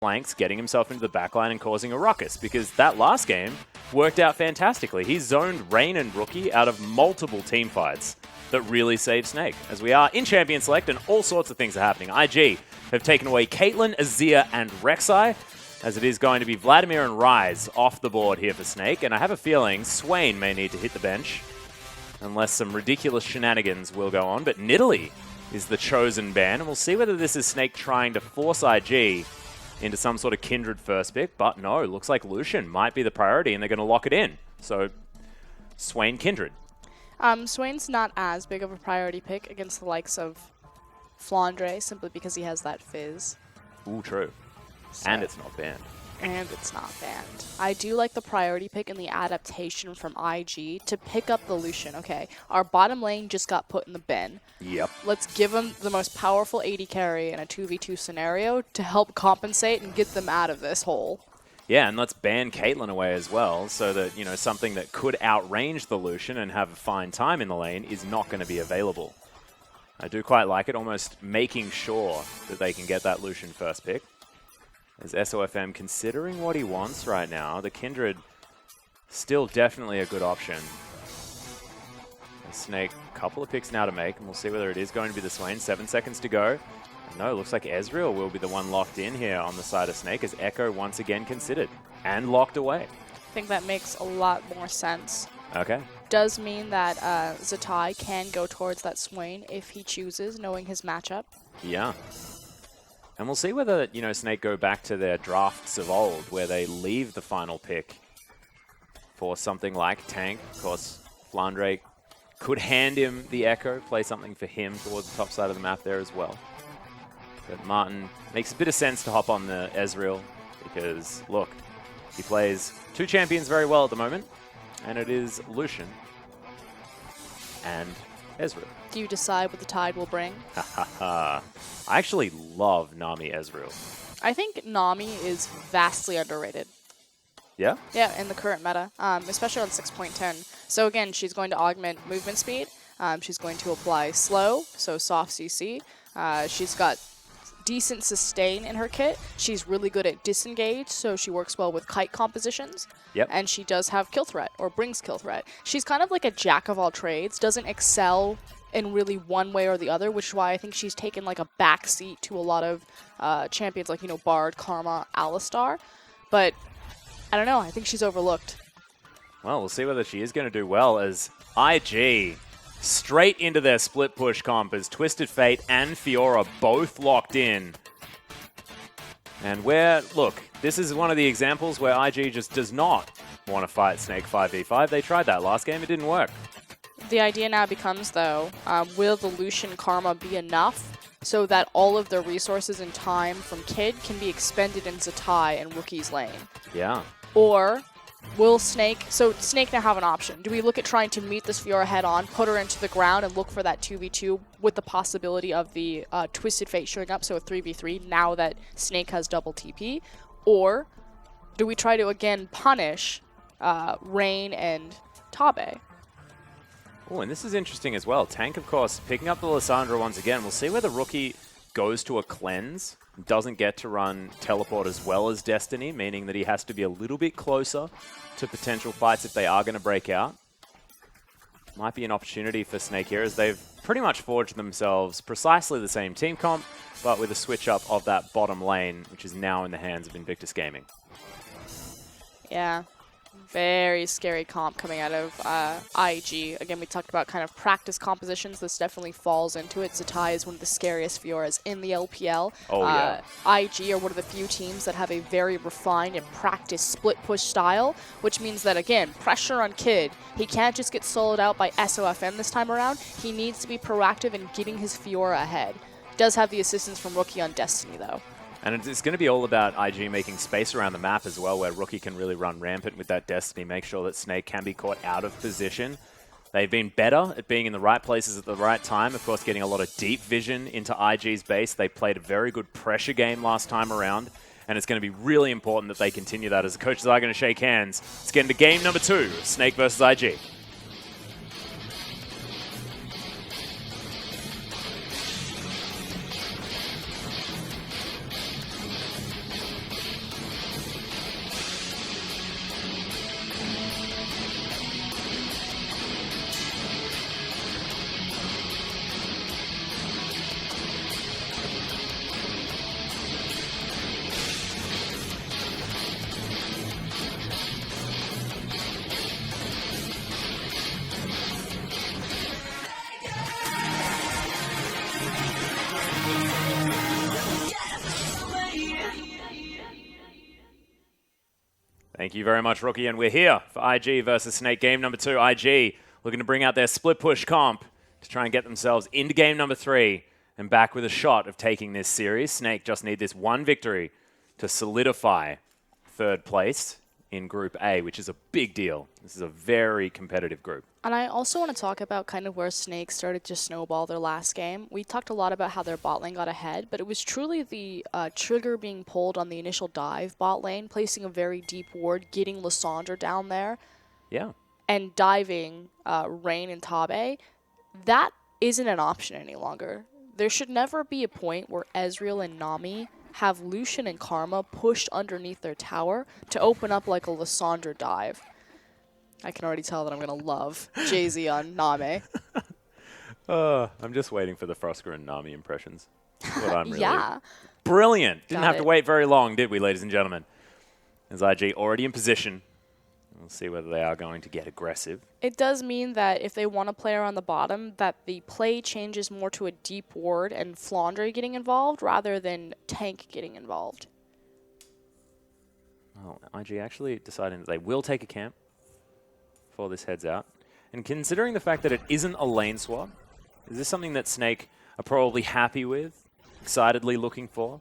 flanks, getting himself into the backline and causing a ruckus, because that last game worked out fantastically. He zoned Rain and Rookie out of multiple team fights that really saved Snake. As we are in Champion Select and all sorts of things are happening. IG have taken away Caitlyn, Azir, and Rek'Sai, as it is going to be Vladimir and Ryze off the board here for Snake, and I have a feeling Swain may need to hit the bench, unless some ridiculous shenanigans will go on, but Nidalee is the chosen ban, and we'll see whether this is Snake trying to force IG into some sort of Kindred first pick, but no, looks like Lucian might be the priority, and they're going to lock it in. So, Swain Kindred. Swain's not as big of a priority pick against the likes of Flandre, simply because he has that fizz. Ooh, true. So, and it's not banned. And it's not banned. I do like the priority pick and the adaptation from IG to pick up the Lucian. Okay, our bottom lane just got put in the bin. Yep. Let's give them the most powerful AD carry in a 2v2 scenario to help compensate and get them out of this hole. Yeah, and let's ban Caitlyn away as well, so that, you know, something that could outrange the Lucian and have a fine time in the lane is not going to be available. I do quite like it, almost making sure that they can get that Lucian first pick. As SofM considering what he wants right now, the Kindred still definitely a good option. Snake, a couple of picks now to make, and we'll see whether it is going to be the Swain. 7 seconds to go. And no, looks like Ezreal will be the one locked in here on the side of Snake, as Ekko once again considered and locked away. I think that makes a lot more sense. Okay. Does mean that Zatai can go towards that Swain if he chooses, knowing his matchup. Yeah. And we'll see whether, you know, Snake go back to their drafts of old, where they leave the final pick for something like Tank. Of course, Flandre could hand him the Ekko, play something for him towards the top side of the map there as well. But Martin makes a bit of sense to hop on the Ezreal, because, look, he plays two champions very well at the moment, and it is Lucian and Ezreal. Do you decide what the tide will bring? Ha ha ha. I actually love Nami Ezreal. I think Nami is vastly underrated. Yeah? Yeah, in the current meta, especially on 6.10. So again, she's going to augment movement speed. She's going to apply slow, so soft CC. She's got decent sustain in her kit. She's really good at disengage, so she works well with kite compositions. Yep. And she does have kill threat, or brings kill threat. She's kind of like a jack of all trades, doesn't excel in really one way or the other, which is why I think she's taken like a backseat to a lot of champions like, you know, Bard, Karma, Alistar. But I don't know, I think she's overlooked. Well, we'll see whether she is going to do well, as IG straight into their split push comp as Twisted Fate and Fiora both locked in. And look, this is one of the examples where IG just does not want to fight Snake 5v5. They tried that last game, it didn't work. The idea now becomes, though, will the Lucian Karma be enough so that all of their resources and time from Kid can be expended in Zatai and Rookie's lane? Yeah. Or will Snake... So Snake now have an option. Do we look at trying to meet this Fiora head-on, put her into the ground, and look for that 2v2 with the possibility of the Twisted Fate showing up, so a 3v3, now that Snake has double TP? Or do we try to, again, punish Rain and Tabe? Oh, and this is interesting as well. Tank, of course, picking up the Lissandra once again. We'll see whether Rookie goes to a cleanse, doesn't get to run teleport as well as Destiny, meaning that he has to be a little bit closer to potential fights if they are going to break out. Might be an opportunity for Snake here, as they've pretty much forged themselves precisely the same team comp, but with a switch up of that bottom lane, which is now in the hands of Invictus Gaming. Yeah. Very scary comp coming out of IG. Again, we talked about kind of practice compositions. This definitely falls into it. Zatai is one of the scariest Fioras in the LPL. Oh, yeah. IG are one of the few teams that have a very refined and practiced split push style, which means that, again, pressure on Kid. He can't just get soloed out by SofM this time around. He needs to be proactive in getting his Fiora ahead. Does have the assistance from Rookie on Destiny, though. And it's going to be all about IG making space around the map as well, where Rookie can really run rampant with that Destiny, make sure that Snake can be caught out of position. They've been better at being in the right places at the right time, of course getting a lot of deep vision into IG's base. They played a very good pressure game last time around, and it's going to be really important that they continue that, as the coaches are going to shake hands. Let's get into game number 2, Snake versus IG. Thank you very much, Rookie. And we're here for IG versus Snake game number 2. IG looking to bring out their split push comp to try and get themselves into game number 3 and back with a shot of taking this series. Snake just need this one victory to solidify 3rd place in Group A, which is a big deal. This is a very competitive group. And I also want to talk about kind of where Snake started to snowball their last game. We talked a lot about how their bot lane got ahead, but it was truly the trigger being pulled on the initial dive bot lane, placing a very deep ward, getting Lissandra down there, and diving Rain and Tabe. That isn't an option any longer. There should never be a point where Ezreal and Nami have Lucian and Karma pushed underneath their tower to open up like a Lissandra dive. I can already tell that I'm going to love Jiezou on Nami. I'm just waiting for the Frosker and Nami impressions. That's what I'm really... Brilliant. Didn't have to wait very long, did we, ladies and gentlemen? As IG already in position. We'll see whether they are going to get aggressive. It does mean that if they want to play around the bottom, that the play changes more to a deep ward and Flandre getting involved rather than tank getting involved. Well, IG actually deciding that they will take a camp before this heads out. And considering the fact that it isn't a lane swap, is this something that Snake are probably happy with, excitedly looking for?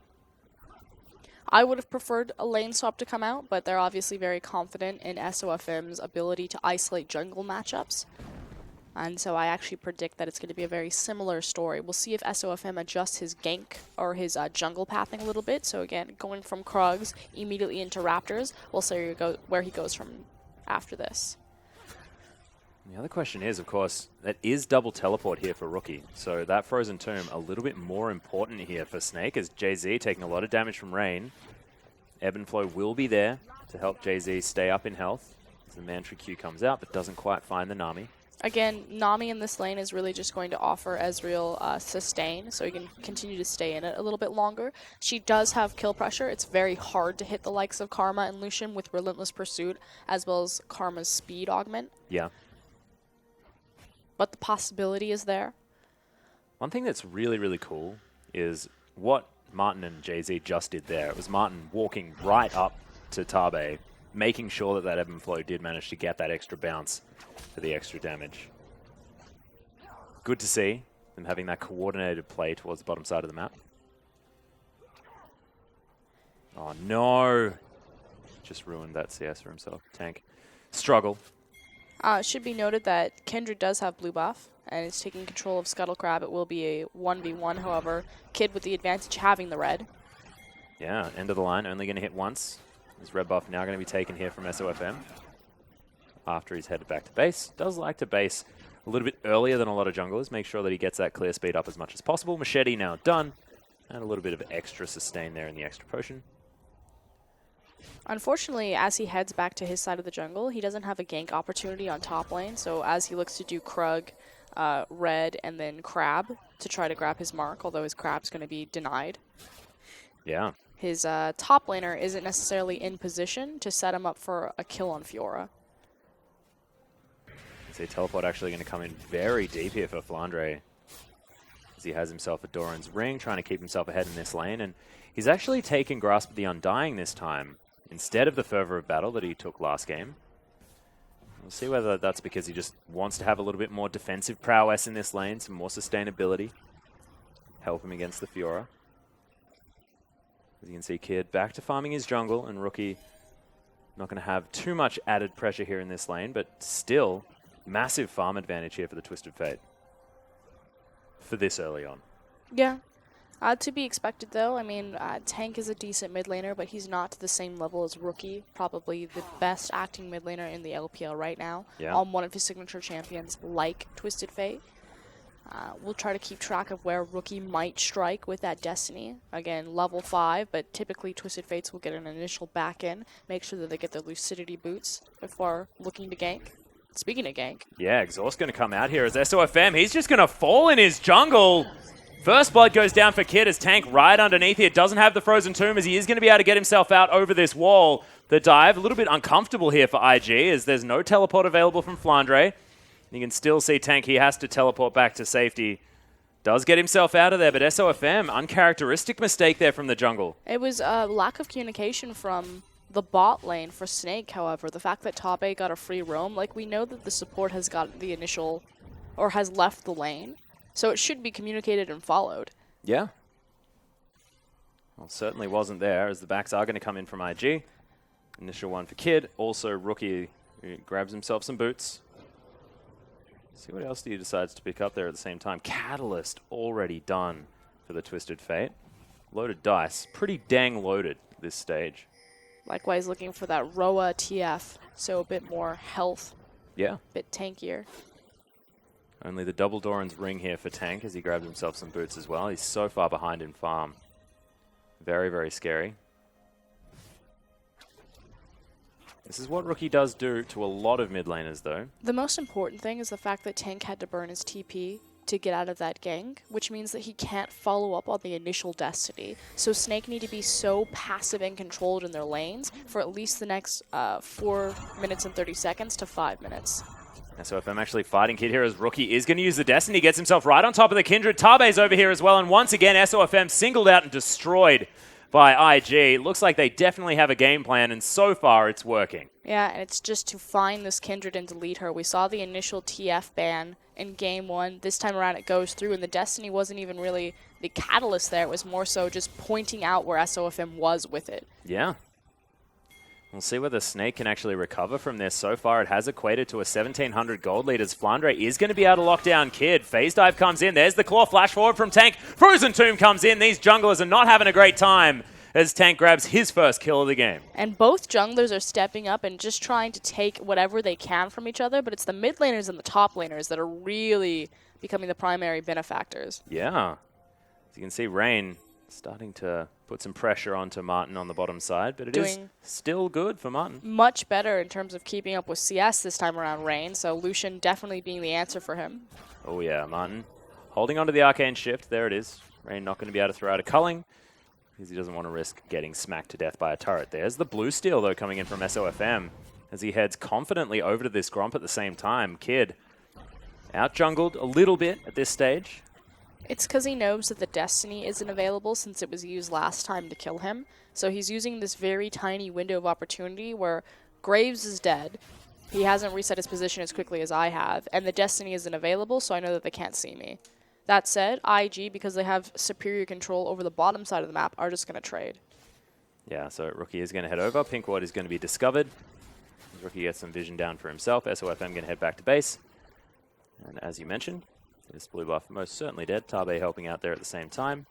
I would have preferred a lane swap to come out, but they're obviously very confident in SofM's ability to isolate jungle matchups. And so I actually predict that it's going to be a very similar story. We'll see if SofM adjusts his gank or his jungle pathing a little bit. So again, going from Krugs immediately into Raptors, we'll see where he goes from after this. The other question is, of course, that is double teleport here for Rookie. So that Frozen Tomb a little bit more important here for Snake, as Jiezou taking a lot of damage from Rain. Ebb and Flow will be there to help Jiezou stay up in health as the Mantra Q comes out, but doesn't quite find the Nami. Again, Nami in this lane is really just going to offer Ezreal sustain, so he can continue to stay in it a little bit longer. She does have kill pressure. It's very hard to hit the likes of Karma and Lucian with Relentless Pursuit, as well as Karma's speed augment. Yeah. But the possibility is there. One thing that's really, really cool is what Martin and Jiezou just did there. It was Martin walking right up to Tabe, making sure that that Ebb and Flow did manage to get that extra bounce for the extra damage. Good to see them having that coordinated play towards the bottom side of the map. Oh no! Just ruined that CS for himself. Tank. Struggle. It should be noted that Kindred does have blue buff and is taking control of Scuttle Crab. It will be a 1v1, however. Kid with the advantage having the red. Yeah, end of the line, only going to hit once. This red buff now going to be taken here from SofM after he's headed back to base. Does like to base a little bit earlier than a lot of junglers. Make sure that he gets that clear speed up as much as possible. Machete now done. And a little bit of extra sustain there in the extra potion. Unfortunately, as he heads back to his side of the jungle, he doesn't have a gank opportunity on top lane. So as he looks to do Krug, Red, and then Crab to try to grab his mark, although his Crab's going to be denied. Yeah. His top laner isn't necessarily in position to set him up for a kill on Fiora. See, teleport actually going to come in very deep here for Flandre, as he has himself a Doran's Ring, trying to keep himself ahead in this lane. And he's actually taken Grasp of the Undying this time, instead of the Fervor of Battle that he took last game. We'll see whether that's because he just wants to have a little bit more defensive prowess in this lane, some more sustainability. Help him against the Fiora. As you can see, Kid back to farming his jungle, and Rookie not going to have too much added pressure here in this lane, but still massive farm advantage here for the Twisted Fate for this early on. Yeah. To be expected, though. I mean, Tank is a decent mid laner, but he's not to the same level as Rookie. Probably the best acting mid laner in the LPL right now. Yeah. On one of his signature champions, like Twisted Fate. We'll try to keep track of where Rookie might strike with that Destiny. Again, level 5, but typically Twisted Fates will get an initial back in, make sure that they get their Lucidity boots before looking to gank. Speaking of gank. Yeah, Exhaust going to come out here as SofM. He's just going to fall in his jungle. First blood goes down for Kid as Tank right underneath here. Doesn't have the Frozen Tomb as he is going to be able to get himself out over this wall. The dive, a little bit uncomfortable here for IG as there's no teleport available from Flandre. You can still see Tank, he has to teleport back to safety. Does get himself out of there, but SofM, uncharacteristic mistake there from the jungle. It was a lack of communication from The bot lane for Snake, however, the fact that Tabe got a free roam, like we know that the support has got the initial, or has left the lane, so it should be communicated and followed. Yeah. Well, certainly wasn't there, as the backs are going to come in from IG. Initial one for Kid, also Rookie who grabs himself some boots. See what else he decides to pick up there at the same time. Catalyst already done for the Twisted Fate. Loaded dice, pretty dang loaded at this stage. Likewise, looking for that Roa TF, so a bit more health. Yeah. Bit tankier. Only the double Doran's ring here for Tank as he grabs himself some boots as well. He's so far behind in farm. Very, very scary. This is what Rookie does do to a lot of mid laners, though. The most important thing is the fact that Tank had to burn his TP to get out of that gank, which means that he can't follow up on the initial Destiny. So Snake need to be so passive and controlled in their lanes for at least the next 4 minutes and 30 seconds to 5 minutes. SofM actually fighting Kid here as Rookie is going to use the Destiny, gets himself right on top of the Kindred. Tabe's over here as well, and once again SofM singled out and destroyed by IG. Looks like they definitely have a game plan, and so far it's working. Yeah, and it's just to find this Kindred and delete her. We saw the initial TF ban in game 1. This time around it goes through, and the Destiny wasn't even really the catalyst there. It was more so just pointing out where SofM was with it. Yeah. We'll see whether Snake can actually recover from this. So far, it has equated to a 1,700 gold lead as Flandre is going to be able to lock down Kid. Phase Dive comes in. There's the claw flash forward from Tank. Frozen Tomb comes in. These junglers are not having a great time as Tank grabs his first kill of the game. And both junglers are stepping up and just trying to take whatever they can from each other, but it's the mid laners and the top laners that are really becoming the primary benefactors. Yeah. As you can see, Rain starting to put some pressure onto Martin on the bottom side, but it is still good for Martin. Much better in terms of keeping up with CS this time around, Rain, so Lucian definitely being the answer for him. Oh yeah, Martin holding onto the Arcane Shift. There it is. Rain not going to be able to throw out a culling because he doesn't want to risk getting smacked to death by a turret. There's the blue steal, though, coming in from SofM as he heads confidently over to this Gromp at the same time. Kid out-jungled a little bit at this stage. It's because he knows that the Destiny isn't available since it was used last time to kill him. So he's using this very tiny window of opportunity where Graves is dead. He hasn't reset his position as quickly as I have, and the Destiny isn't available, so I know that they can't see me. That said, IG, because they have superior control over the bottom side of the map, are just going to trade. Yeah, so Rookie is going to head over. Pink Ward is going to be discovered. Rookie gets some vision down for himself. SofM going to head back to base. And as you mentioned, this blue buff most certainly dead. Tabe helping out there at the same time,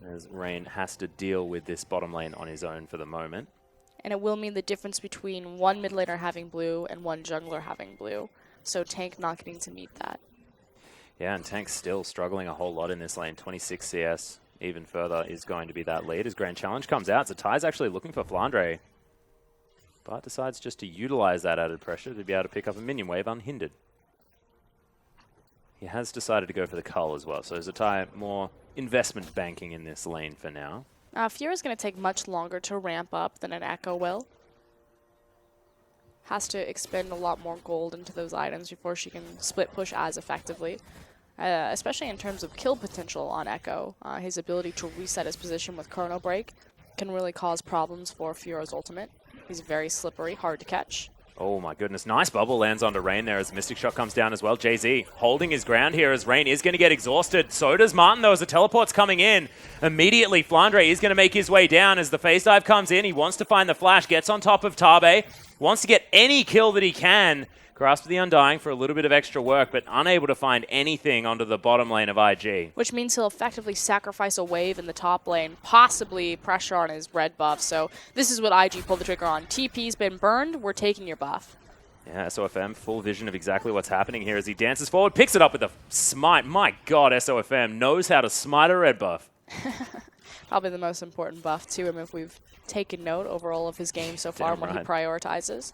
as Rain has to deal with this bottom lane on his own for the moment. And it will mean the difference between one mid laner having blue and one jungler having blue. So Tank not getting to meet that. Yeah, and Tank's still struggling a whole lot in this lane. 26 CS, even further, is going to be that lead as Grand Challenge comes out. So Ty's actually looking for Flandre, but decides just to utilize that added pressure to be able to pick up a minion wave unhindered. He has decided to go for the cull as well, so Zatai more investment banking in this lane for now. Fiora's going to take much longer to ramp up than an Ekko will. Has to expend a lot more gold into those items before she can split push as effectively. Especially in terms of kill potential on Ekko. His ability to reset his position with Chrono Break can really cause problems for Fiora's ultimate. He's very slippery, hard to catch. Oh my goodness, nice bubble lands onto Rain there as the Mystic Shot comes down as well. Jiezou holding his ground here as Rain is going to get exhausted. So does Martin though as the teleport's coming in. Immediately Flandre is going to make his way down as the phase dive comes in. He wants to find the flash, gets on top of Tabe, wants to get any kill that he can. Grasp the Undying for a little bit of extra work, but unable to find anything onto the bottom lane of IG. Which means he'll effectively sacrifice a wave in the top lane, possibly pressure on his red buff. So this is what IG pulled the trigger on. TP's been burned, we're taking your buff. Yeah, SofM, full vision of exactly what's happening here as he dances forward, picks it up with a smite. My god, SofM knows how to smite a red buff. Probably the most important buff to him if we've taken note over all of his games so far and what he prioritizes.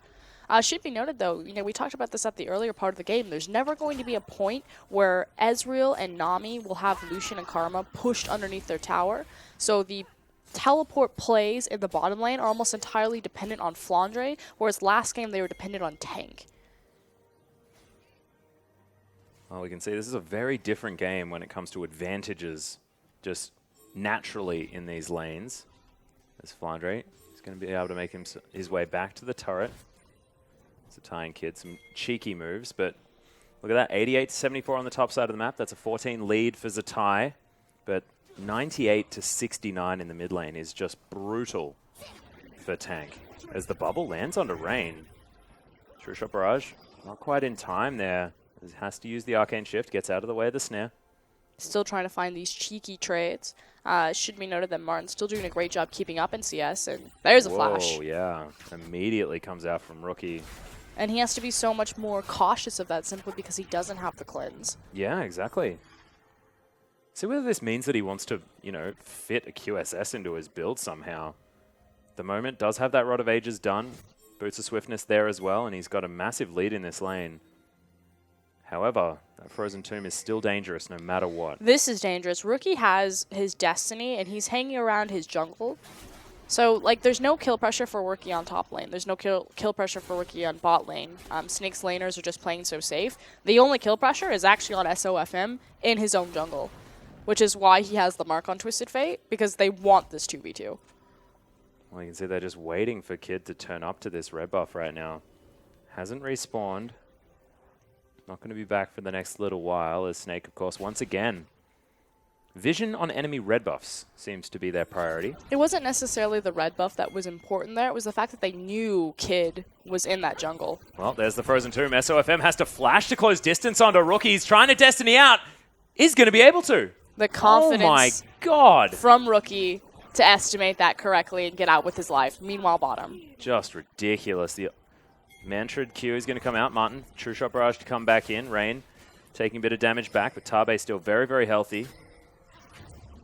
Should be noted, though, we talked about this at the earlier part of the game. There's never going to be a point where Ezreal and Nami will have Lucian and Karma pushed underneath their tower. So the teleport plays in the bottom lane are almost entirely dependent on Flandre, whereas last game they were dependent on Tank. Well, we can see this is a very different game when it comes to advantages just naturally in these lanes. As Flandre is He's going to be able to make his way back to the turret. It's a tying kid, some cheeky moves, but look at that, 88-74 on the top side of the map. That's a 14 lead for Zatai, but 98-69 in the mid lane is just brutal for Tank. As the bubble lands onto Rain. True Shot Barrage, not quite in time there. He has to use the Arcane Shift, gets out of the way of the snare. Still trying to find these cheeky trades. Should be noted that Martin's still doing a great job keeping up in CS, and there's a flash. Oh yeah, immediately comes out from Rookie. And he has to be so much more cautious of that simply because he doesn't have the cleanse. Yeah, exactly. See whether this means that he wants to, you know, fit a QSS into his build somehow. The moment does have that Rod of Ages done. Boots of Swiftness there as well, and he's got a massive lead in this lane. However, that Frozen Tomb is still dangerous no matter what. This is dangerous. Rookie has his Destiny, and he's hanging around his jungle. So, like, there's no kill pressure for Rookie on top lane. There's no kill pressure for Rookie on bot lane. Snake's laners are just playing so safe. The only kill pressure is actually on SofM in his own jungle, which is why he has the mark on Twisted Fate, because they want this 2v2. Well, you can see they're just waiting for Kid to turn up to this red buff right now. Hasn't respawned. Not going to be back for the next little while, as Snake, of course, once again. Vision on enemy red buffs seems to be their priority. It wasn't necessarily the red buff that was important there. It was the fact that they knew Kid was in that jungle. Well, there's the Frozen Tomb. SofM has to flash to close distance onto Rookie. He's trying to Destiny out. Is going to be able to. The confidence oh my God. from Rookie to estimate that correctly and get out with his life. Meanwhile, bottom. Just ridiculous. The Mantrid Q is going to come out. Martin, True Shot Barrage to come back in. Rain taking a bit of damage back, but Tabe still very, very healthy.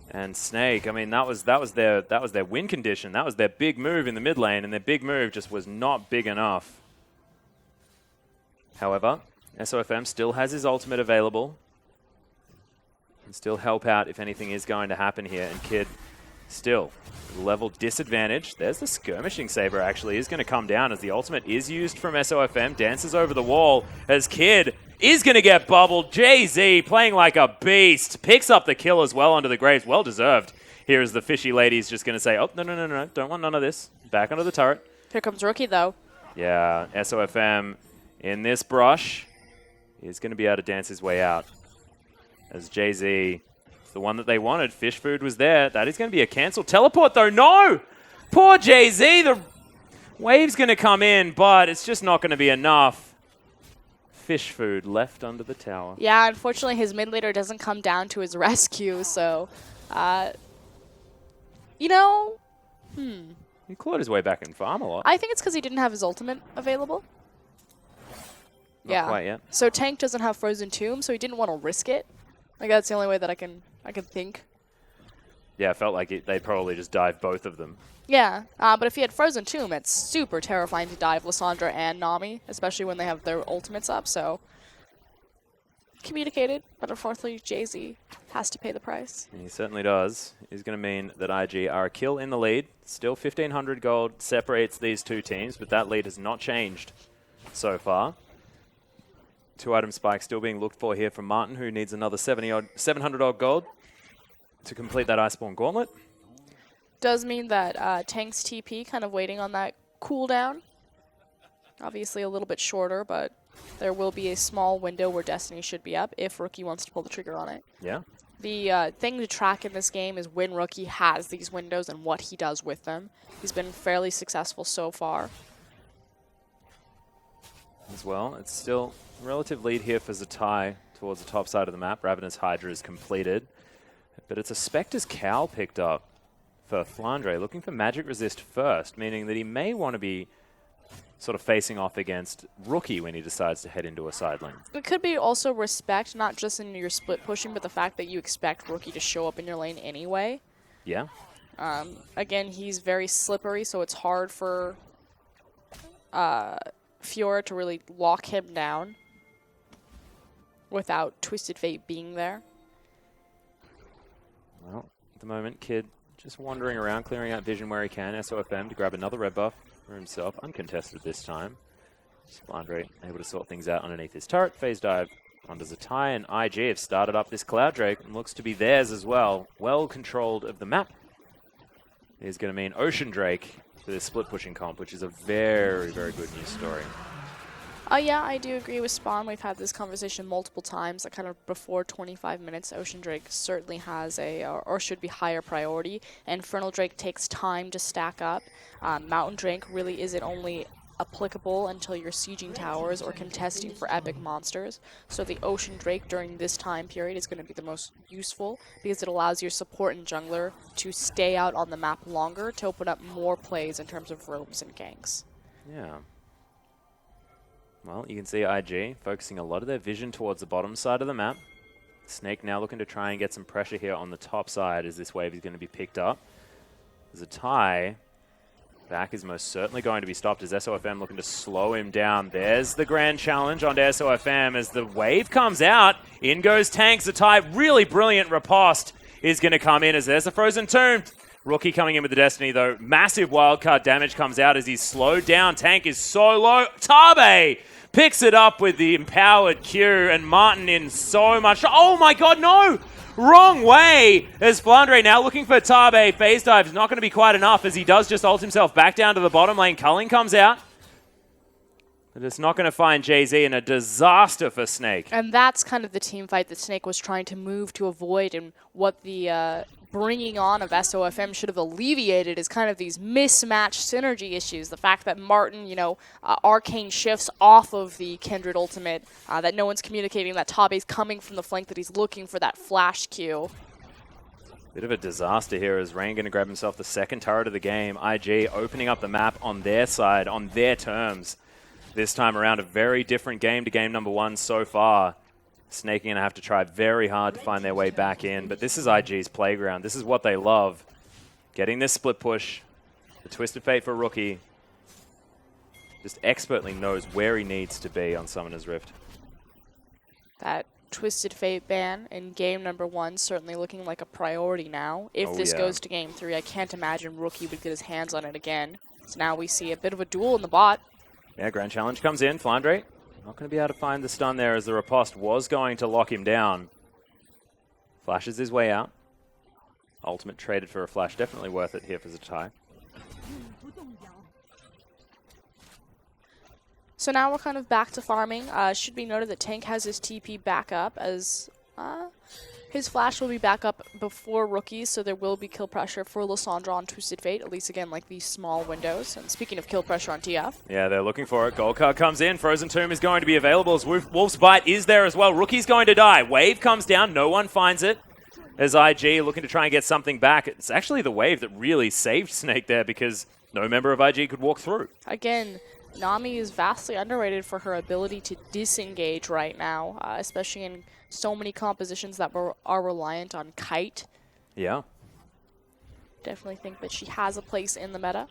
And Snake, I mean, that was their win condition. That was their big move in the mid lane, and their big move just was not big enough. However, SofM still has his ultimate available. Can still help out if anything is going to happen here. And Kid still level disadvantage. There's the Skirmishing Saber actually is going to come down as the ultimate is used from SofM. Dances over the wall as Kid is going to get bubbled. Jiezou playing like a beast. Picks up the kill as well onto the Graves. Well deserved. Here is the fishy lady's just going to say, oh, no. Don't want none of this. Back onto the turret. Here comes Rookie, though. Yeah, SofM in this brush is going to be able to dance his way out. As Jiezou, the one that they wanted, Fish Food was there. That is going to be a cancel. Teleport, though. No! Poor Jiezou. The wave's going to come in, but it's just not going to be enough. Fish Food left under the tower. Yeah, unfortunately, his mid laner doesn't come down to his rescue, so, you know, He clawed his way back in farm a lot. I think it's because he didn't have his ultimate available. Not quite yet. So Tank doesn't have Frozen Tomb, so he didn't want to risk it. Like, that's the only way that I can think. Yeah, it felt like they probably just dived both of them. Yeah, but if he had Frozen Tomb, it's super terrifying to dive Lissandra and Nami, especially when they have their ultimates up, so... Communicated, but unfortunately, Jiezou has to pay the price. He certainly does. It's going to mean that IG are a kill in the lead. Still 1,500 gold separates these two teams, but that lead has not changed so far. 2-item spike still being looked for here from Martin, who needs another 700-odd gold to complete that Iceborne Gauntlet. Does mean that Tank's TP kind of waiting on that cooldown. Obviously a little bit shorter, but there will be a small window where Destiny should be up if Rookie wants to pull the trigger on it. Yeah. The thing to track in this game is when Rookie has these windows and what he does with them. He's been fairly successful so far. As well, it's still a relative lead here for Zatai towards the top side of the map. Ravenous Hydra is completed. But it's a Spectre's Cowl picked up for Flandre, looking for magic resist first, meaning that he may want to be sort of facing off against Rookie when he decides to head into a side lane. It could be also respect, not just in your split pushing, but the fact that you expect Rookie to show up in your lane anyway. Yeah. Again, he's very slippery, so it's hard for Fiora to really lock him down without Twisted Fate being there. Well, at the moment, Kid just wandering around, clearing out vision where he can. SofM to grab another red buff for himself, uncontested this time. Flandre able to sort things out underneath his turret. Phase dive onto Zatai, and IG have started up this Cloud Drake and looks to be theirs as well. Well controlled of the map. Is going to mean Ocean Drake for this split pushing comp, which is a very, very good news story. Yeah, I do agree with Spawn. We've had this conversation multiple times. That kind of before 25 minutes, Ocean Drake certainly has or should be higher priority. And Infernal Drake takes time to stack up. Mountain Drake really isn't only applicable until you're sieging towers or contesting for epic monsters. So the Ocean Drake during this time period is going to be the most useful because it allows your support and jungler to stay out on the map longer to open up more plays in terms of roams and ganks. Yeah. Well, you can see IG focusing a lot of their vision towards the bottom side of the map. Snake now looking to try and get some pressure here on the top side as this wave is going to be picked up. There's a tie. Back is most certainly going to be stopped as SofM looking to slow him down. There's the grand challenge onto SofM as the wave comes out. In goes Tank. Zatai, really brilliant riposte is going to come in as there's a Frozen Tomb. Rookie coming in with the Destiny though. Massive wildcard damage comes out as he's slowed down. Tank is so low. Tabe picks it up with the empowered Q and Martin in so much. Oh my god, no! Wrong way as Flandre now looking for Tabe. Phase dive is not going to be quite enough as he does just ult himself back down to the bottom lane. Culling comes out. But it's not going to find Jiezou, and a disaster for Snake. And that's kind of the team fight that Snake was trying to move to avoid, and what the bringing on of SofM should have alleviated is kind of these mismatched synergy issues. The fact that Martin, arcane shifts off of the Kindred ultimate, that no one's communicating, that Tabe's coming from the flank, that he's looking for that flash Q. Bit of a disaster here as Rain going to grab himself the second turret of the game. IG opening up the map on their side, on their terms. This time around, a very different game to game number 1 so far. Snake going to have to try very hard to find their way back in, but this is IG's playground. This is what they love. Getting this split push, the Twisted Fate for Rookie. Just expertly knows where he needs to be on Summoner's Rift. That Twisted Fate ban in game number 1 certainly looking like a priority now. If this goes to game 3, I can't imagine Rookie would get his hands on it again. So now we see a bit of a duel in the bot. Yeah, Grand Challenge comes in. Flandre not going to be able to find the stun there as the riposte was going to lock him down. Flashes his way out. Ultimate traded for a flash. Definitely worth it here for Zatai. So now we're kind of back to farming. Should be noted that Tank has his TP back up as his flash will be back up before Rookies, so there will be kill pressure for Lissandra on Twisted Fate, at least again like these small windows. And speaking of kill pressure on TF. Yeah, they're looking for it. Gold card comes in. Frozen Tomb is going to be available as Wolf's Bite is there as well. Rookie's going to die. Wave comes down. No one finds it. As IG looking to try and get something back. It's actually the wave that really saved Snake there because no member of IG could walk through. Again, Nami is vastly underrated for her ability to disengage right now, especially in so many compositions that are reliant on kite. Yeah. Definitely think that she has a place in the meta.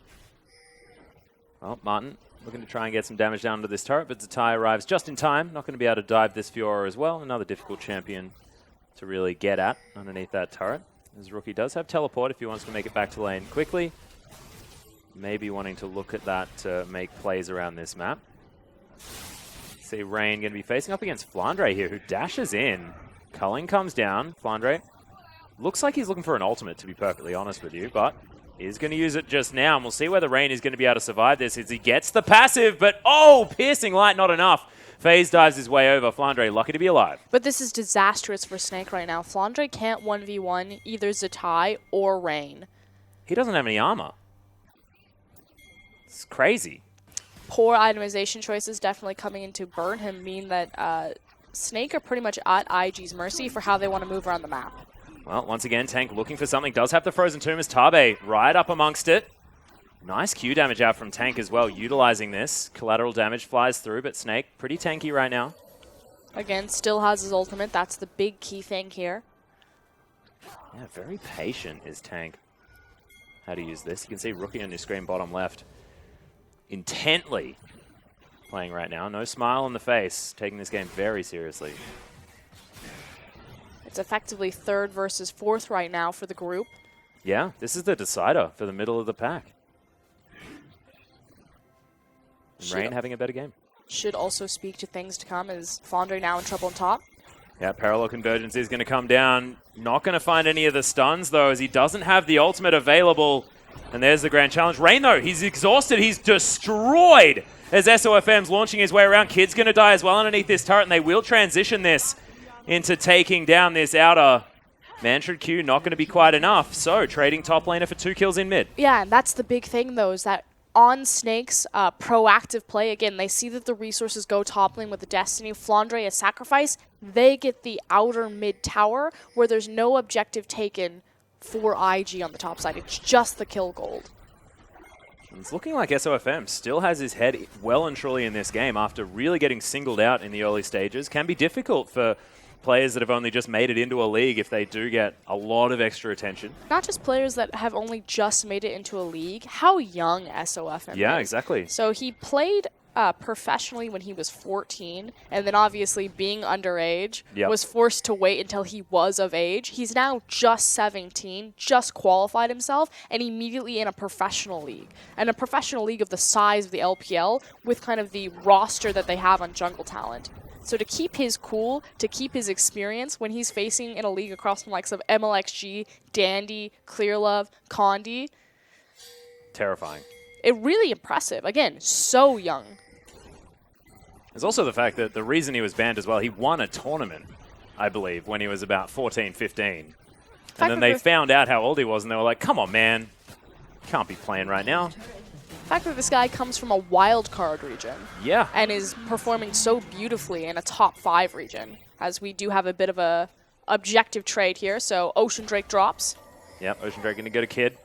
Well, Martin looking to try and get some damage down to this turret, but Zatai arrives just in time. Not going to be able to dive this Fiora as well. Another difficult champion to really get at underneath that turret. As Rookie does have teleport if he wants to make it back to lane quickly. Maybe wanting to look at that to make plays around this map. See Rain going to be facing up against Flandre here, who dashes in. Culling comes down. Flandre looks like he's looking for an ultimate, to be perfectly honest with you, but is going to use it just now. And we'll see whether Rain is going to be able to survive this as he gets the passive, but piercing light, not enough. Phase dives his way over. Flandre lucky to be alive. But this is disastrous for Snake right now. Flandre can't 1v1 either Zatai or Rain. He doesn't have any armor. It's crazy. Poor itemization choices definitely coming in to burn him mean that Snake are pretty much at IG's mercy for how they want to move around the map. Well, once again, Tank looking for something. Does have the Frozen Tomb as Tabe right up amongst it. Nice Q damage out from Tank as well, utilizing this. Collateral damage flies through, but Snake pretty tanky right now. Again, still has his ultimate. That's the big key thing here. Yeah, very patient is Tank. How to use this. You can see Rookie on your screen bottom left. Intently playing right now. No smile on the face. Taking this game very seriously. It's effectively 3rd versus 4th right now for the group. Yeah, this is the decider for the middle of the pack. Rain having a better game. Should also speak to things to come as Flandre now in trouble on top. Yeah, Parallel Convergence is going to come down. Not going to find any of the stuns, though, as he doesn't have the ultimate available. And there's the grand challenge. Rain, though, he's exhausted. He's destroyed as SofM's launching his way around. Kid's going to die as well underneath this turret, and they will transition this into taking down this outer. Mantra Q not going to be quite enough, so trading top laner for 2 kills in mid. Yeah, and that's the big thing, though, is that on Snake's proactive play, again, they see that the resources go top lane with the Destiny. Flandre, a sacrifice, they get the outer mid tower where there's no objective taken for IG on the top side. It's just the kill gold. It's looking like SofM still has his head well and truly in this game after really getting singled out in the early stages. Can be difficult for players that have only just made it into a league if they do get a lot of extra attention. Not just players that have only just made it into a league. How young SofM is. Yeah, exactly. So he played professionally when he was 14, and then obviously being underage, was forced to wait until he was of age. He's now just 17, just qualified himself, and immediately in a professional league. And a professional league of the size of the LPL with kind of the roster that they have on jungle talent. So to keep his cool, to keep his experience when he's facing in a league across the likes of MLXG, Dandy, Clearlove, Condi. Terrifying. It really impressive. Again, so young. There's also the fact that the reason he was banned as well, he won a tournament, I believe, when he was about 14, 15. And then they found out how old he was, and they were like, come on, man. Can't be playing right now. The fact that this guy comes from a wild card region. Yeah. And is performing so beautifully in a top 5 region, as we do have a bit of a objective trade here. So Ocean Drake drops. Yep, Ocean Drake going to go to Kid.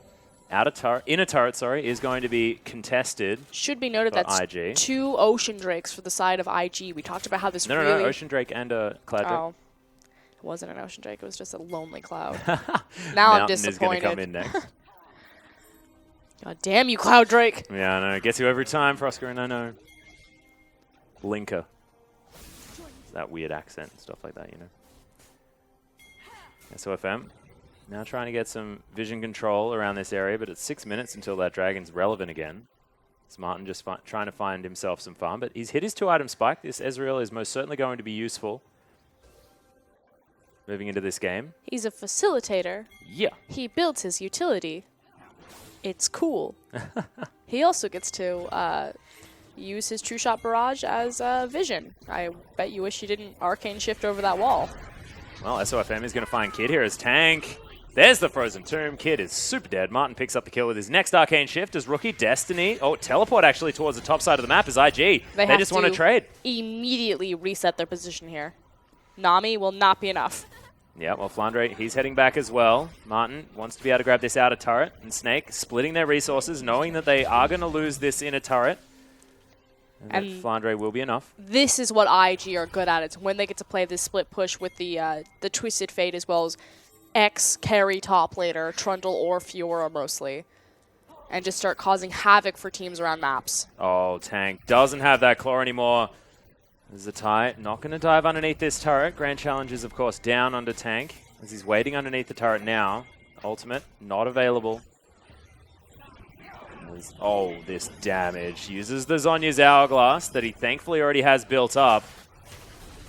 In a turret, is going to be contested. Should be noted that's IG. 2 Ocean Drakes for the side of IG. We talked about how this No, Ocean Drake and a Cloud Drake. Oh, it wasn't an Ocean Drake. It was just a lonely cloud. Now I'm disappointed. Is going to come in next. God damn you, Cloud Drake. Yeah, I know. Gets you every time, Proskeren, I know. Linker. That weird accent and stuff like that, you know. SofM. Now trying to get some vision control around this area, but it's 6 minutes until that dragon's relevant again. Martin just trying to find himself some farm, but he's hit his 2-item spike. This Ezreal is most certainly going to be useful moving into this game. He's a facilitator. Yeah. He builds his utility. It's cool. He also gets to use his True Shot Barrage as vision. I bet you wish he didn't Arcane Shift over that wall. Well, SofM is going to find Kid here as tank. There's the Frozen Tomb. Kid is super dead. Martin picks up the kill with his next Arcane Shift as rookie Destiny. Oh, teleport actually towards the top side of the map as IG. They just want to trade. Immediately reset their position here. Nami will not be enough. Yeah, well, Flandre, he's heading back as well. Martin wants to be able to grab this outer turret. And Snake splitting their resources, knowing that they are going to lose this inner turret. And Flandre will be enough. This is what IG are good at. It's when they get to play this split push with the Twisted Fate as well as X carry top laner, Trundle or Fiora mostly, and just start causing havoc for teams around maps. Oh, tank doesn't have that claw anymore. There's a tie. Not going to dive underneath this turret. Grand Challenge is, of course, down under tank as he's waiting underneath the turret now. Ultimate not available. Oh, this damage. Uses the Zhonya's Hourglass that he thankfully already has built up.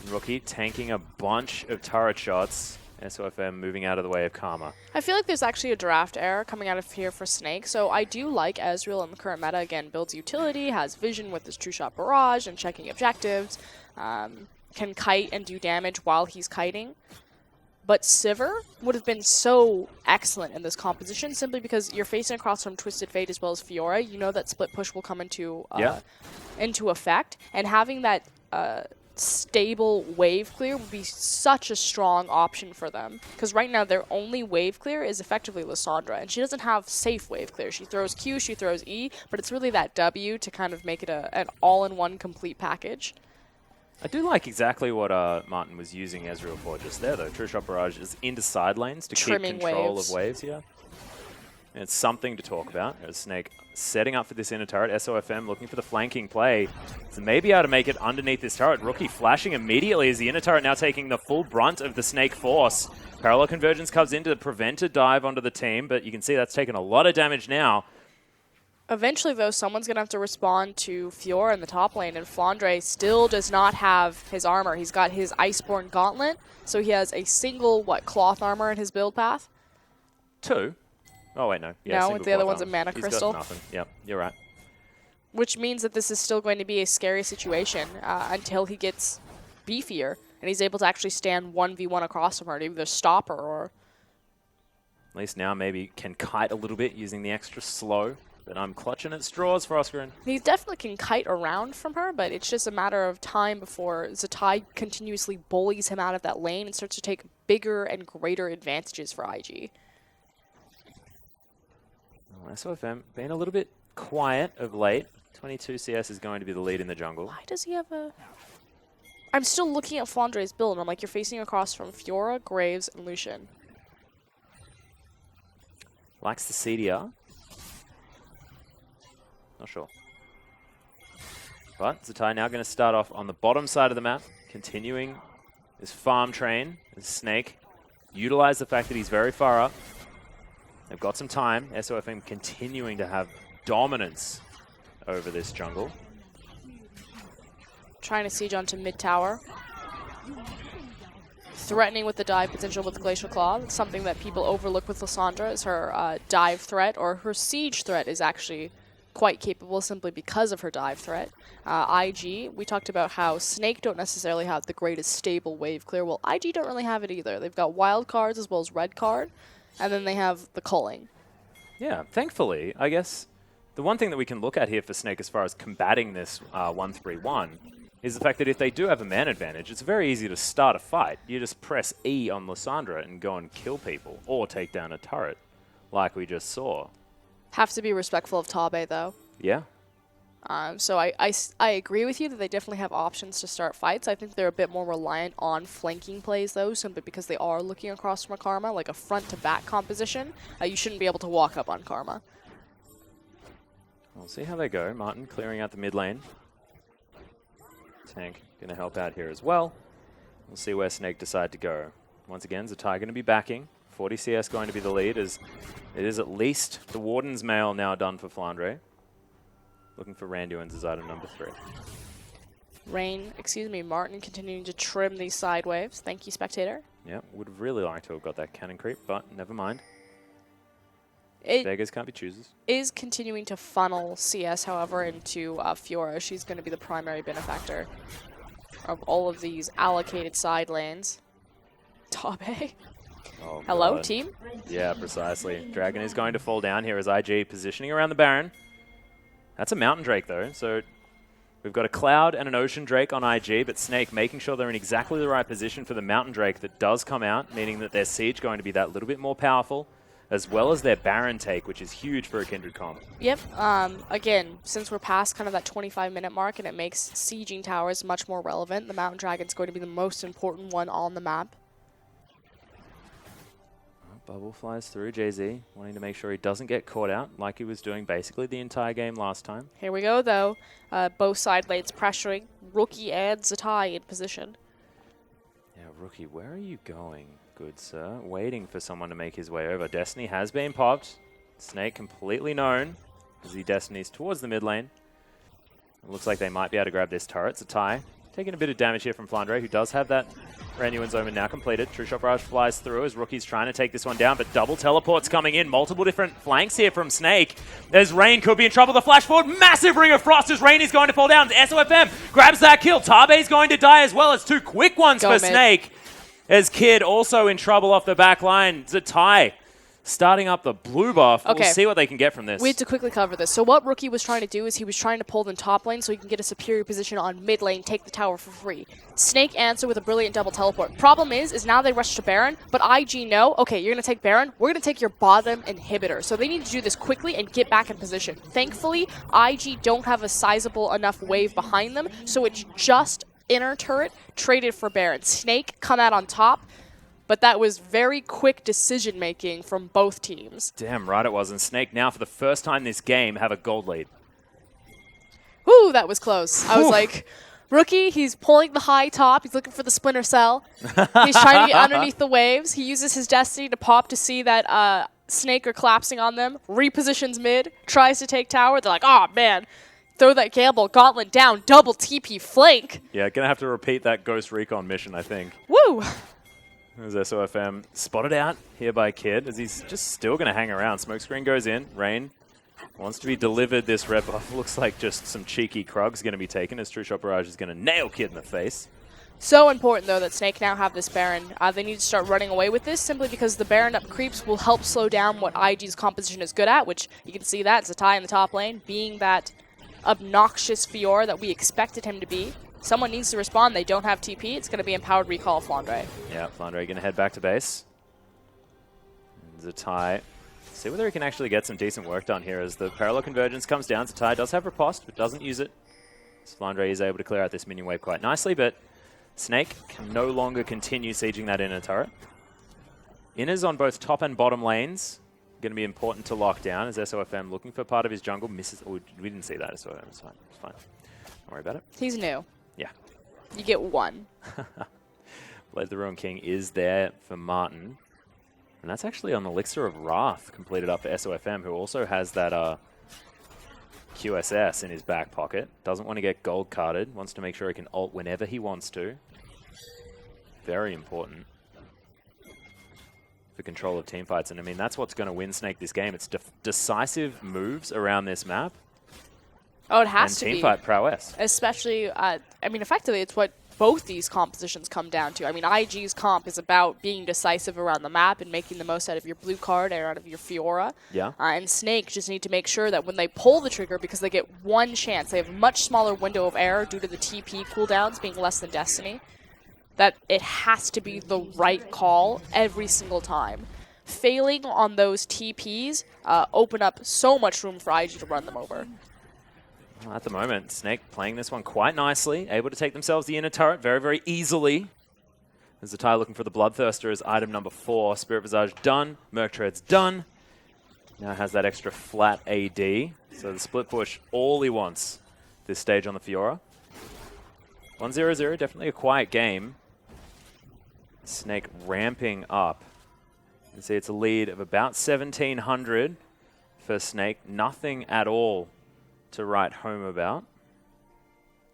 Rookie tanking a bunch of turret shots. SofM moving out of the way of Karma. I feel like there's actually a draft error coming out of here for Snake, so I do like Ezreal in the current meta. Again, builds utility, has vision with his True Shot Barrage and checking objectives, can kite and do damage while he's kiting. But Sivir would have been so excellent in this composition simply because you're facing across from Twisted Fate as well as Fiora. You know that split push will come into effect, and having that stable wave clear would be such a strong option for them. Because right now their only wave clear is effectively Lissandra, and she doesn't have safe wave clear. She throws Q, she throws E, but it's really that W to kind of make it an all-in-one complete package. I do like exactly what Martin was using Ezreal for just there, though. True Shot Barrage is into side lanes to keep control of waves here. And it's something to talk about. There's Snake setting up for this inner turret. SofM looking for the flanking play. So maybe able to make it underneath this turret. Rookie flashing immediately as the inner turret now taking the full brunt of the Snake force. Parallel Convergence comes in to prevent a dive onto the team, but you can see that's taken a lot of damage now. Eventually, though, someone's going to have to respond to Fiora in the top lane, and Flandre still does not have his armor. He's got his Iceborne Gauntlet, so he has a single, cloth armor in his build path? 2. Oh, wait, no. Yeah, No, the other one's a mana crystal. He's got nothing. Yep, you're right. Which means that this is still going to be a scary situation until he gets beefier and he's able to actually stand 1v1 across from her to either stop her or... At least now maybe can kite a little bit using the extra slow. But I'm clutching at straws for Oscarin. He definitely can kite around from her, but it's just a matter of time before Zatai continuously bullies him out of that lane and starts to take bigger and greater advantages for IG. Oh, SofM being a little bit quiet of late. 22 CS is going to be the lead in the jungle. Why does he have a... I'm still looking at Flandre's build, and I'm like, you're facing across from Fiora, Graves, and Lucian. Likes the CDR. Not sure. But Zatai now going to start off on the bottom side of the map, continuing his farm train, his Snake. Utilize the fact that he's very far up. They've got some time. SofM continuing to have dominance over this jungle. Trying to siege onto mid tower. Threatening with the dive potential with Glacial Claw. It's something that people overlook with Lissandra is her dive threat, or her siege threat is actually quite capable simply because of her dive threat. IG, we talked about how Snake don't necessarily have the greatest stable wave clear. Well, IG don't really have it either. They've got wild cards as well as red card, and then they have the culling. Yeah, thankfully, I guess the one thing that we can look at here for Snake as far as combating this 1-3-1 is the fact that if they do have a man advantage, it's very easy to start a fight. You just press E on Lissandra and go and kill people, or take down a turret, like we just saw. Have to be respectful of Tabe, though. Yeah. So I agree with you that they definitely have options to start fights. I think they're a bit more reliant on flanking plays, though, simply because they are looking across from a Karma, like a front-to-back composition. You shouldn't be able to walk up on Karma. We'll see how they go. Martin clearing out the mid lane. Tank going to help out here as well. We'll see where Snake decide to go. Once again, Zatai going to be backing. 40 CS going to be the lead, as it is at least the Warden's Mail now done for Flandre. Looking for Randuin's as item number 3. Martin continuing to trim these side waves. Thank you, spectator. Yeah, would have really liked to have got that cannon creep, but never mind. It Beggars can't be choosers. is continuing to funnel CS, however, into Fiora. She's going to be the primary benefactor of all of these allocated side lanes. Tabe. Oh, Hello, God. team? Yeah, precisely. Dragon is going to fall down here as IG positioning around the Baron. That's a Mountain Drake, though, so we've got a Cloud and an Ocean Drake on IG, but Snake making sure they're in exactly the right position for the Mountain Drake that does come out, meaning that their Siege going to be that little bit more powerful, as well as their Baron take, which is huge for a Kindred comp. Yep. Again, since we're past kind of that 25-minute mark and it makes sieging towers much more relevant, the Mountain Dragon's going to be the most important one on the map. Bubble flies through Jiezou, wanting to make sure he doesn't get caught out like he was doing basically the entire game last time. Here we go, though. Both side lanes pressuring. Rookie and Zatai in position. Yeah, Rookie, where are you going, good sir? Waiting for someone to make his way over. Destiny has been popped. Snake completely known as he Destinies towards the mid lane. It looks like they might be able to grab this turret. Zatai taking a bit of damage here from Flandre, who does have that Randuin's Omen now completed. True Shot Barrage flies through as Rookie's trying to take this one down, but double teleports coming in. Multiple different flanks here from Snake. As Rain could be in trouble. The flash forward, massive Ring of Frost as Rain is going to fall down. SofM grabs that kill. Tabe's going to die as well as 2 quick ones for Snake. As Kid also in trouble off the back line. Zatai starting up the blue buff. Okay. We'll see what they can get from this. We have to quickly cover this. So what Rookie was trying to do is he was trying to pull them top lane so he can get a superior position on mid lane, take the tower for free. Snake answer with a brilliant double teleport. Problem is now they rush to Baron, but IG know, okay, you're going to take Baron, we're going to take your bottom inhibitor. So they need to do this quickly and get back in position. Thankfully, IG don't have a sizable enough wave behind them, so it's just inner turret traded for Baron. Snake come out on top, but that was very quick decision-making from both teams. Damn right it was. And Snake now, for the first time this game, have a gold lead. Whew, that was close. I was like, Rookie, he's pulling the high top. He's looking for the Splinter Cell. He's trying to get underneath the waves. He uses his Destiny to pop to see that Snake are collapsing on them. Repositions mid, tries to take tower. They're like, oh, man. Throw that gamble. Gauntlet down. Double TP flank. Yeah, gonna have to repeat that Ghost Recon mission, I think. Woo! There's SofM spotted out here by Kid as he's just still going to hang around. Smokescreen goes in. Rain wants to be delivered this rep off. Looks like just some cheeky Krug's going to be taken as True Shot Barrage is going to nail Kid in the face. So important, though, that Snake now have this Baron. They need to start running away with this simply because the Baron up creeps will help slow down what IG's composition is good at, which you can see that. It's a tie in the top lane, being that obnoxious Fiora that we expected him to be. Someone needs to respond. They don't have TP. It's going to be Empowered Recall of Flandre. Yeah, Flandre going to head back to base. Zatai. See whether he can actually get some decent work done here as the Parallel Convergence comes down. Zatai does have Riposte, but doesn't use it. So Flandre is able to clear out this minion wave quite nicely, but Snake can no longer continue sieging that inner turret. Inners on both top and bottom lanes going to be important to lock down as SofM looking for part of his jungle misses. Oh, we didn't see that. SofM. It's fine. It's fine. Don't worry about it. He's new. Yeah. You get one. Blade the Ruin King is there for Martin. And that's actually on Elixir of Wrath completed up for SofM, who also has that QSS in his back pocket. Doesn't want to get gold carded. Wants to make sure he can ult whenever he wants to. Very important for control of teamfights. And I mean, that's what's going to win Snake this game. It's decisive moves around this map. Oh, it has to be. And teamfight prowess. Especially, I mean, effectively, it's what both these compositions come down to. I mean, IG's comp is about being decisive around the map and making the most out of your blue card and out of your Fiora. Yeah. And Snake just need to make sure that when they pull the trigger, because they get one chance, they have a much smaller window of error due to the TP cooldowns being less than Destiny, that it has to be the right call every single time. Failing on those TPs open up so much room for IG to run them over. Well, at the moment, Snake playing this one quite nicely, able to take themselves the inner turret very, very easily. There's Zatai looking for the Bloodthirster as item number 4. Spirit Visage done, Merc Tread's done. Now has that extra flat AD. So the split push, all he wants this stage on the Fiora. 1-0-0, definitely a quiet game. Snake ramping up. You can see it's a lead of about 1,700 for Snake. Nothing at all to write home about.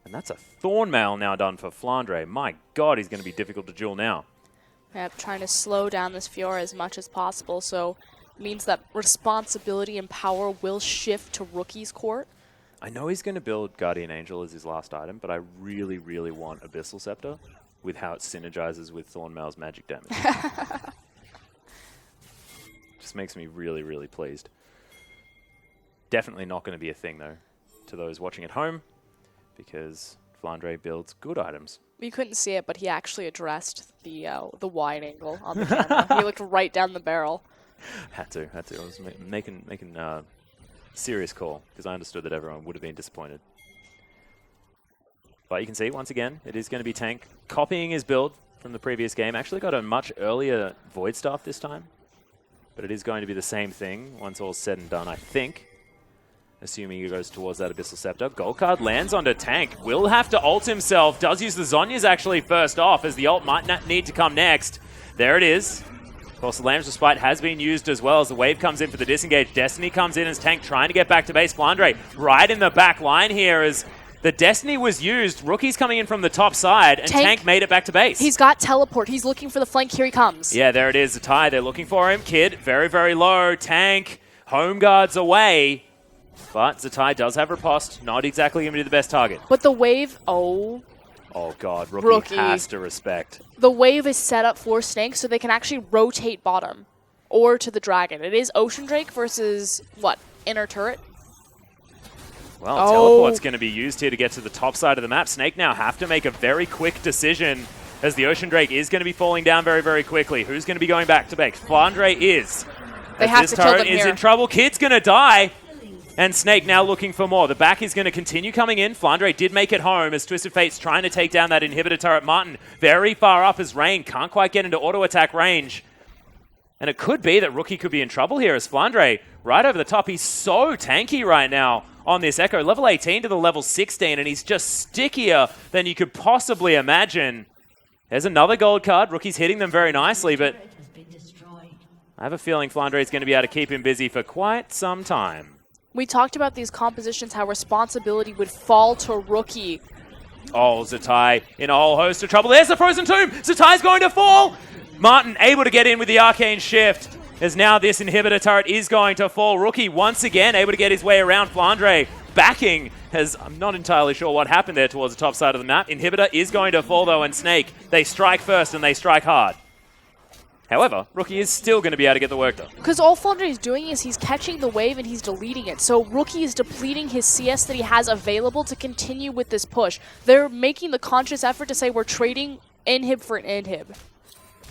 And that's a Thornmail now done for Flandre. My god, he's going to be difficult to duel now. Yep, trying to slow down this Fiora as much as possible, so it means that responsibility and power will shift to Rookie's court. I know he's going to build Guardian Angel as his last item, but I really, really want Abyssal Scepter with how it synergizes with Thornmail's magic damage. Just makes me really, really pleased. Definitely not going to be a thing, though, to those watching at home, because Flandre builds good items. You couldn't see it, but he actually addressed the wide angle on the camera. He looked right down the barrel. Had to. I was making serious call, because I understood that everyone would have been disappointed. But you can see, once again, it is going to be Tank copying his build from the previous game. Actually got a much earlier Void Staff this time, but it is going to be the same thing once all's said and done, I think. Assuming he goes towards that Abyssal Scepter. Gold card lands onto Tank. Will have to ult himself. Does use the Zhonya's actually first off, as the ult might not need to come next. There it is. Of course, the Lamb's Respite has been used as well as the wave comes in for the disengage. Destiny comes in as Tank trying to get back to base. Flandre right in the back line here as the Destiny was used. Rookie's coming in from the top side, and Tank made it back to base. He's got teleport. He's looking for the flank. Here he comes. Yeah, there it is. The tie. They're looking for him. Kid, very, very low. Tank, home guards away. But Zatai does have Riposte. Not exactly going to be the best target. But the wave... Oh god. Rookie has to respect. The wave is set up for Snake so they can actually rotate bottom. Or to the Dragon. It is Ocean Drake versus, what, inner turret? Well, teleport's going to be used here to get to the top side of the map. Snake now have to make a very quick decision as the Ocean Drake is going to be falling down very, very quickly. Who's going to be going back to base? Flandre is. They have to kill them here. This turret is in trouble. Kid's going to die. And Snake now looking for more. The back is going to continue coming in. Flandre did make it home as Twisted Fate's trying to take down that inhibitor turret. Martin very far up as Rain can't quite get into auto-attack range. And it could be that Rookie could be in trouble here as Flandre right over the top. He's so tanky right now on this Ekko. Level 18 to the level 16, and he's just stickier than you could possibly imagine. There's another gold card. Rookie's hitting them very nicely, but I have a feeling Flandre is going to be able to keep him busy for quite some time. We talked about these compositions, how responsibility would fall to Rookie. Oh, Zatai in a whole host of trouble. There's the Frozen Tomb. Zatai's going to fall. Martin able to get in with the Arcane Shift, as now this inhibitor turret is going to fall. Rookie once again able to get his way around. Flandre backing, as I'm not entirely sure what happened there towards the top side of the map. Inhibitor is going to fall though, and Snake, they strike first and they strike hard. However, Rookie is still going to be able to get the work done. Because all Flandre is doing is he's catching the wave and he's deleting it. So Rookie is depleting his CS that he has available to continue with this push. They're making the conscious effort to say we're trading inhib for an inhib.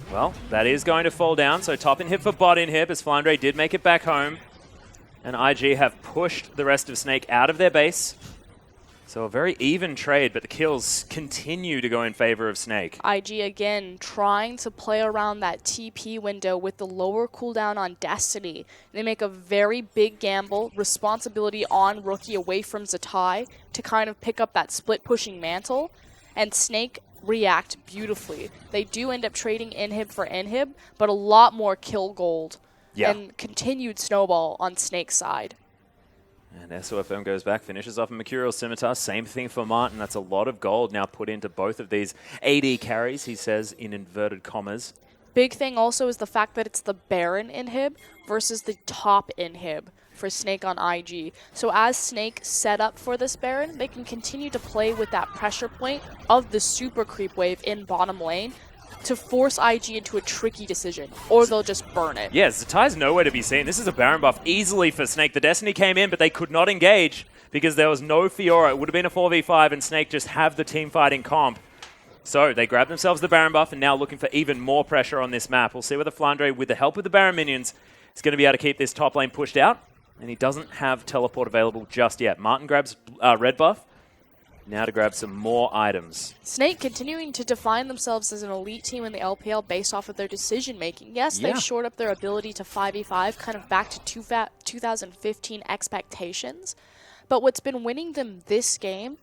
Well, that is going to fall down. So top inhib for bot inhib, as Flandre did make it back home. And IG have pushed the rest of Snake out of their base. So a very even trade, but the kills continue to go in favor of Snake. IG again trying to play around that TP window with the lower cooldown on Destiny. They make a very big gamble, responsibility on Rookie away from Zatai to kind of pick up that split pushing mantle, and Snake react beautifully. They do end up trading inhib for inhib, but a lot more kill gold and continued snowball on Snake's side. And SofM goes back, finishes off a Mercurial Scimitar. Same thing for Martin. That's a lot of gold now put into both of these AD carries, he says in inverted commas. Big thing also is the fact that it's the Baron inhib versus the top inhib for Snake on IG. So as Snake set up for this Baron, they can continue to play with that pressure point of the super creep wave in bottom lane to force IG into a tricky decision, or they'll just burn it. Yeah, Zatai's nowhere to be seen. This is a Baron buff easily for Snake. The Destiny came in, but they could not engage because there was no Fiora. It would have been a 4v5, and Snake just have the team fighting comp. So they grabbed themselves the Baron buff and now looking for even more pressure on this map. We'll see whether Flandre, with the help of the Baron minions, is going to be able to keep this top lane pushed out. And he doesn't have teleport available just yet. Martin grabs red buff. Now to grab some more items. Snake continuing to define themselves as an elite team in the LPL based off of their decision-making. Yes, they've shored up their ability to 5v5, kind of back to 2015 expectations. But what's been winning them this game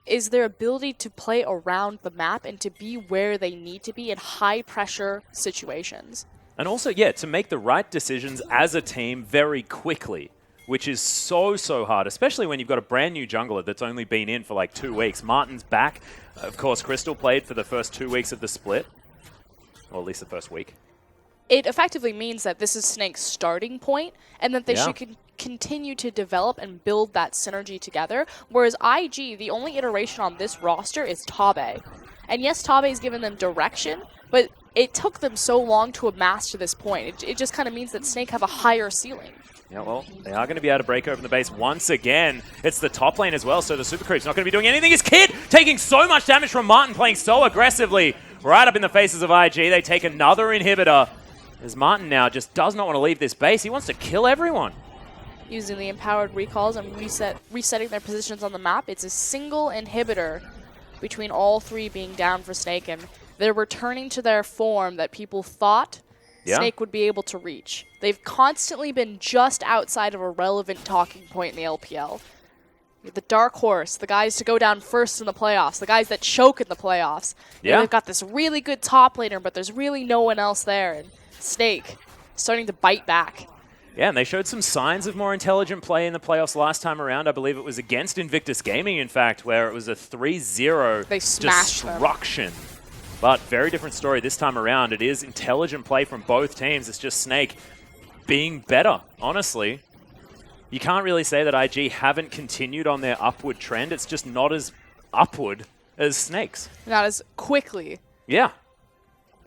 is their ability to play around the map and to be where they need to be in high-pressure situations. And also, yeah, to make the right decisions as a team very quickly, which is so hard, especially when you've got a brand new jungler that's only been in for like 2 weeks. Martin's back. Of course, Crystal played for the first 2 weeks of the split, or at least the first week. It effectively means that this is Snake's starting point, and that they should continue to develop and build that synergy together. Whereas IG, the only iteration on this roster is Tabe. And yes, Tabe's given them direction, but it took them so long to amass to this point. It just kind of means that Snake have a higher ceiling. Yeah, well, they are going to be able to break open the base once again. It's the top lane as well, so the Super Creep's not going to be doing anything. His Kid taking so much damage from Martin, playing so aggressively. Right up in the faces of IG. They take another inhibitor. As Martin now just does not want to leave this base. He wants to kill everyone. Using the empowered recalls and resetting their positions on the map, it's a single inhibitor between all three being down for Snake, and they're returning to their form that people thought Snake would be able to reach. They've constantly been just outside of a relevant talking point in the LPL. The dark horse, the guys to go down first in the playoffs, the guys that choke in the playoffs. Yeah. They've got this really good top laner, but there's really no one else there. And Snake starting to bite back. Yeah, and they showed some signs of more intelligent play in the playoffs last time around. I believe it was against Invictus Gaming, in fact, where it was a 3-0 destruction. But very different story this time around. It is intelligent play from both teams. It's just Snake being better, honestly. You can't really say that IG haven't continued on their upward trend. It's just not as upward as Snake's. Not as quickly. Yeah.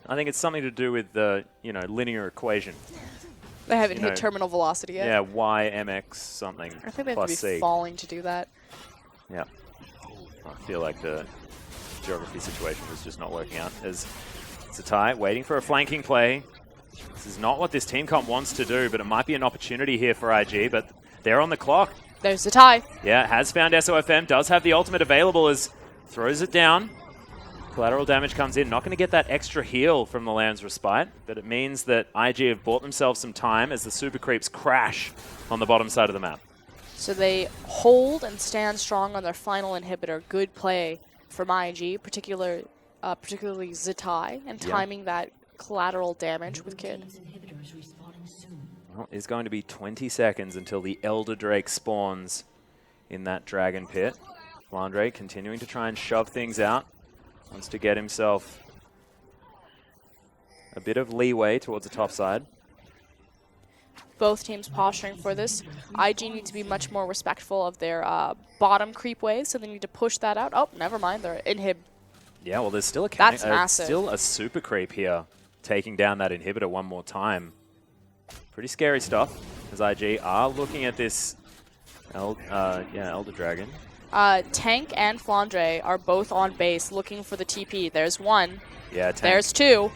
I think it's something to do with the, linear equation. They haven't hit terminal velocity yet. Yeah, Y, MX, something. I think they have to be C. falling to do that. Yeah. I feel like the geography situation was just not working out. As Zatai waiting for a flanking play. This is not what this team comp wants to do, but it might be an opportunity here for IG, but they're on the clock. There's Zatai. Yeah, has found SofM, does have the ultimate available as throws it down. Collateral damage comes in. Not going to get that extra heal from the Lamb's Respite, but it means that IG have bought themselves some time as the Super Creeps crash on the bottom side of the map. So they hold and stand strong on their final inhibitor. Good play from IG, particularly Zatai, and timing that collateral damage with Kid. Well, it's going to be 20 seconds until the Elder Drake spawns in that Dragon Pit. Flandre continuing to try and shove things out. Wants to get himself a bit of leeway towards the top side. Both teams posturing for this. IG need to be much more respectful of their bottom creep waves, so they need to push that out. Oh, never mind, they're inhib. Yeah, well, there's still That's massive. still a super creep here, taking down that inhibitor one more time. Pretty scary stuff, as IG are looking at this Elder Dragon. Tank and Flandre are both on base looking for the TP. There's one. Yeah, Tank. There's two.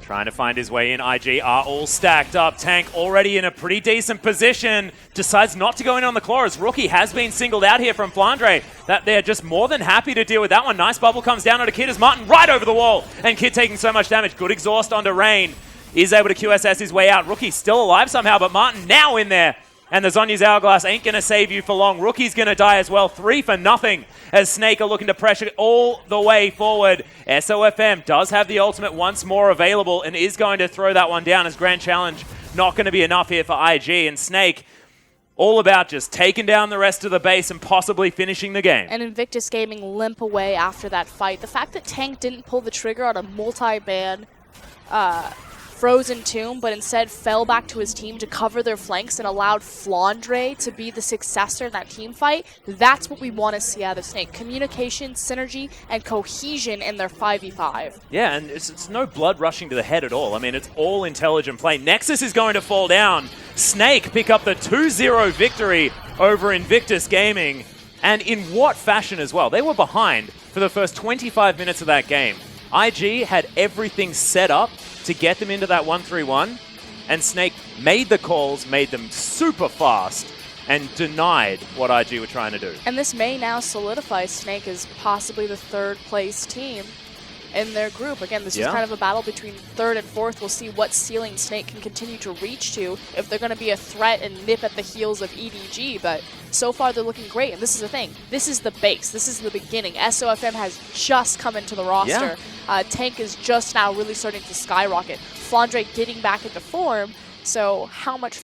Trying to find his way in. IG are all stacked up. Tank already in a pretty decent position. Decides not to go in on the claw as Rookie has been singled out here from Flandre. That they're just more than happy to deal with that one. Nice bubble comes down onto Kid as Martin right over the wall. And Kid taking so much damage. Good exhaust onto Rain. Is able to QSS his way out. Rookie still alive somehow, but Martin now in there. And the Zhonya's Hourglass ain't going to save you for long. Rookie's going to die as well. 3 for nothing as Snake are looking to pressure all the way forward. SofM does have the ultimate once more available and is going to throw that one down as Grand Challenge. Not going to be enough here for IG. And Snake all about just taking down the rest of the base and possibly finishing the game. And Invictus Gaming limp away after that fight. The fact that Tank didn't pull the trigger on a multi-ban Frozen Tomb, but instead fell back to his team to cover their flanks and allowed Flandre to be the successor in that team fight. That's what we want to see out of Snake. Communication, synergy, and cohesion in their 5v5. Yeah, and it's no blood rushing to the head at all. I mean, it's all intelligent play. Nexus is going to fall down. Snake pick up the 2-0 victory over Invictus Gaming. And in what fashion as well? They were behind for the first 25 minutes of that game. IG had everything set up to get them into that 1-3-1, and Snake made the calls, made them super fast, and denied what IG were trying to do. And this may now solidify Snake as possibly the third place team in their group. Again, this is kind of a battle between third and fourth. We'll see what ceiling Snake can continue to reach to, if they're going to be a threat and nip at the heels of EDG, but so far they're looking great, and this is the thing. This is the base. This is the beginning. SofM has just come into the roster. Tank is just now really starting to skyrocket. Flandre getting back into form, so how much